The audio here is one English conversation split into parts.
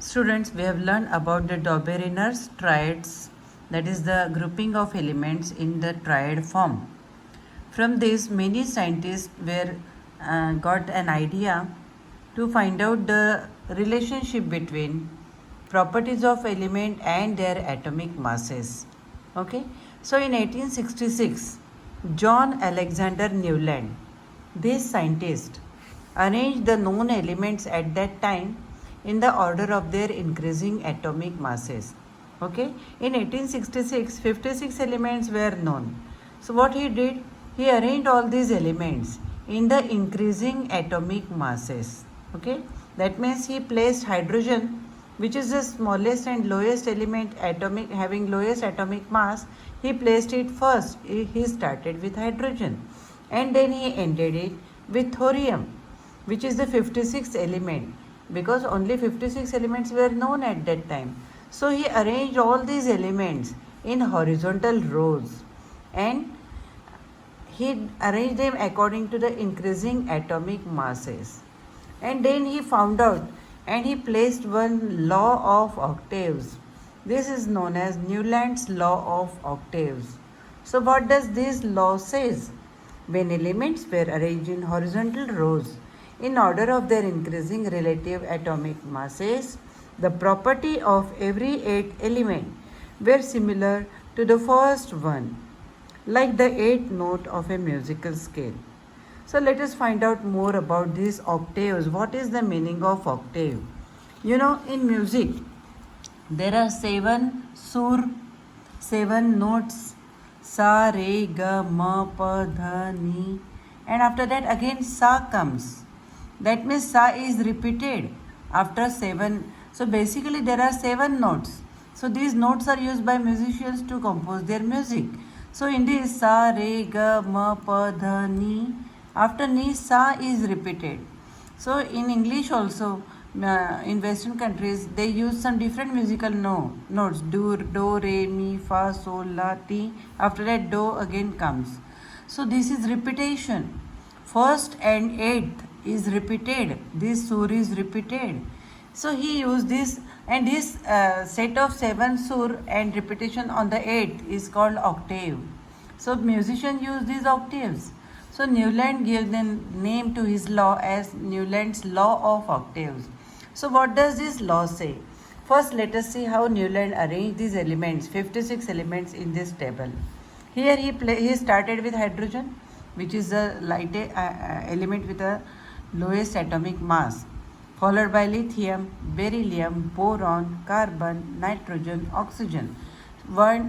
Students, we have learned about the Dobereiner's triads, that is the grouping of elements in the triad form. From this, many scientists got an idea to find out the relationship between properties of element and their atomic masses. Okay, so in 1866, John Alexander Newland, this scientist, arranged the known elements at that time in the order of their increasing atomic masses. Okay, in 1866, 56 elements were known. So, what he did, he arranged all these elements in the increasing atomic masses. Okay, that means he placed hydrogen, which is the smallest and lowest element atomic having lowest atomic mass. He placed it first. He started with hydrogen, and then he ended it with thorium, which is the 56th element, because only 56 elements were known at that time. So he arranged all these elements in horizontal rows, and he arranged them according to the increasing atomic masses. And then he found out, and he placed one law of octaves. This is known as Newland's law of octaves. So what does this law says? When elements were arranged in horizontal rows in order of their increasing relative atomic masses, the property of every 8 element were similar to the first one, like the 8th note of a musical scale. So let us find out more about these octaves. What is the meaning of octave? You know, in music, there are 7 sur, 7 notes, sa, re, ga, ma, pa, dha, ni, and after that again sa comes. That means sa is repeated after 7. So basically there are 7 notes. So these notes are used by musicians to compose their music. So in this sa, re, ga, ma, pa, dha, ni, after ni sa is repeated. So in English also, in Western countries, they use some different musical notes. Do, re, mi, fa, sol, la, ti. After that do again comes. So this is repetition. First and 8th is repeated. This sur is repeated. So he used this, and this set of 7 sur and repetition on the 8th is called octave. So musicians use these octaves. So Newland gave the name to his law as Newland's law of octaves. So what does this law say? First let us see how Newland arranged these elements, 56 elements in this table. Here he started with hydrogen, which is the lightest element with the lowest atomic mass, followed by lithium, beryllium, boron, carbon, nitrogen, oxygen.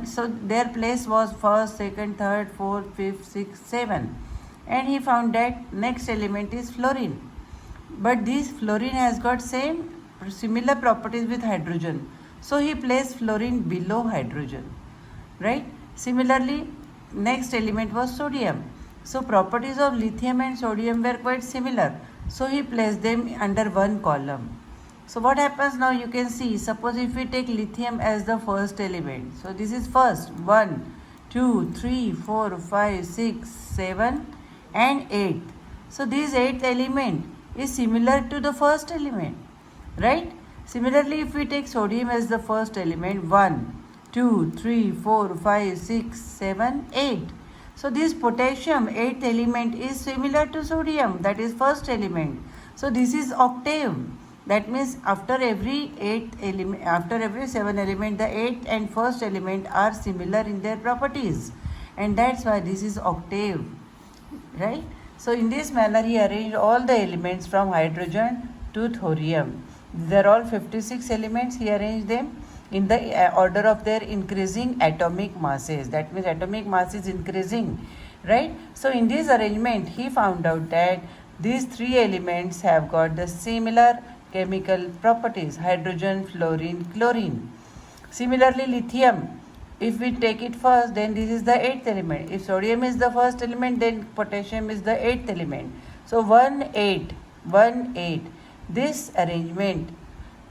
So their place was first, second, third, fourth, fifth, sixth, seventh. And he found that next element is fluorine. But this fluorine has got similar properties with hydrogen. So he placed fluorine below hydrogen. Right? Similarly, next element was sodium. So properties of lithium and sodium were quite similar. So he placed them under one column. So what happens now, you can see, suppose if we take lithium as the first element. So this is first, 1, 2, 3, 4, 5, 6, 7 and 8. So this 8th element is similar to the first element. Right? Similarly, if we take sodium as the first element, 1, 2, 3, 4, 5, 6, 7, 8. So this potassium 8th element is similar to sodium, that is first element. So this is octave. That means after every 7 element, the 8th and first element are similar in their properties, and that's why this is octave. Right? So in this manner he arranged all the elements from hydrogen to thorium. These are all 56 elements. He arranged them in the order of their increasing atomic masses. That means atomic mass is increasing. Right? So in this arrangement he found out that these 3 elements have got the similar chemical properties: hydrogen, fluorine, chlorine. Similarly, lithium, if we take it first, then this is the 8th element. If sodium is the first element, then potassium is the 8th element. So 1, 8, 1, 8. This arrangement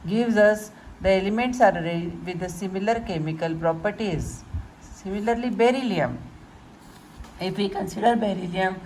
gives us the elements are arranged with the similar chemical properties. Similarly, beryllium. If we consider beryllium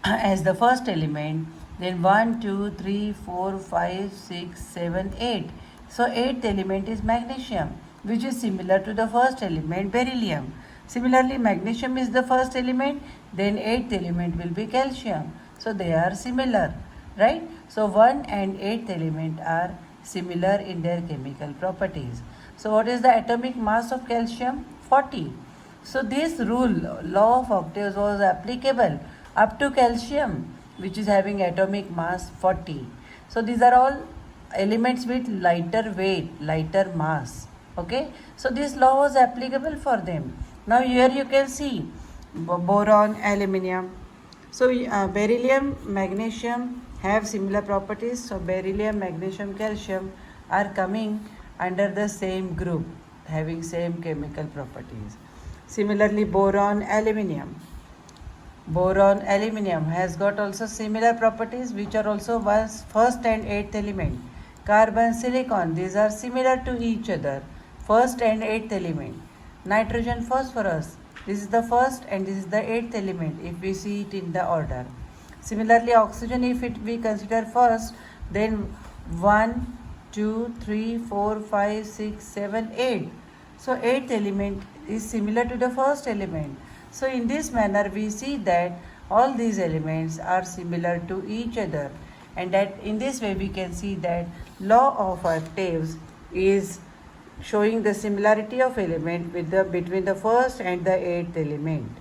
as the first element, then 1, 2, 3, 4, 5, 6, 7, 8. So eighth element is magnesium, which is similar to the first element, beryllium. Similarly, magnesium is the first element, then eighth element will be calcium. So they are similar, right? So 1 and 8th element are similar in their chemical properties. So what is the atomic mass of calcium? 40. So this rule, law of octaves, was applicable up to calcium, which is having atomic mass 40. So these are all elements with lighter weight, lighter mass. Okay, so this law was applicable for them. Now here you can see boron, aluminium. So beryllium, magnesium have similar properties. So beryllium, magnesium, calcium are coming under the same group, having same chemical properties. Similarly, boron, aluminium. Boron, aluminium has got also similar properties, which are also first and eighth element. Carbon, silicon, these are similar to each other, first and eighth element. Nitrogen, phosphorus, this is the first and this is the eighth element if we see it in the order. Similarly, oxygen, if we consider first, then 1, 2, 3, 4, 5, 6, 7, 8. So eighth element is similar to the first element. So in this manner we see that all these elements are similar to each other, and that in this way we can see that law of octaves is showing the similarity of element with between the first and the eighth element.